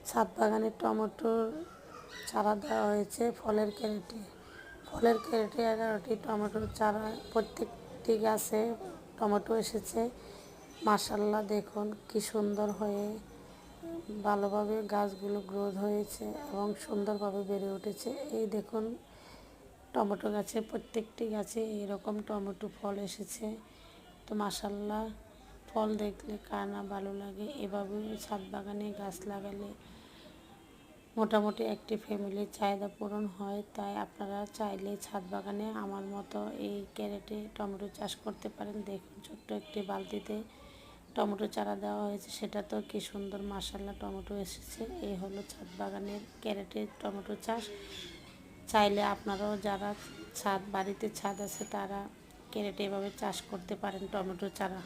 ছাদ বাগানে টমেটোর চারা দেওয়া হয়েছে ফলের ক্যারেটে। ফলের ক্যারেটে 11টি টমেটোর চারা, প্রত্যেকটি গাছে টমেটো এসেছে। মাশাআল্লাহ, দেখুন কি সুন্দর হয়ে ভালোভাবে গাছগুলো গ্রোথ হয়েছে এবং সুন্দরভাবে বেড়ে উঠেছে। এই দেখুন টমেটো গাছে, প্রত্যেকটি গাছে এরকম টমেটো ফল এসেছে। তো মাশাআল্লাহ, ফল দেখলে কার না ভালো লাগে। এভাবে ছাদ বাগানে গাছ লাগালে মোটামুটি একটি ফ্যামিলির চাহিদা পূরণ হয়। তাই আপনারা চাইলে ছাদ বাগানে আমার মতো এই ক্যারেটে টমেটো চাষ করতে পারেন। দেখুন ছোট্ট একটি বালতিতে টমেটো চারা দেওয়া হয়েছে, সেটা তো কি সুন্দর মাশাআল্লাহ টমেটো এসেছে। এই হলো ছাদ বাগানের ক্যারেটে টমেটো চাষ। চাইলে আপনারাও যারা বাড়িতে ছাদ আছে তারা ক্যারেটে এভাবে চাষ করতে পারেন টমেটো চারা।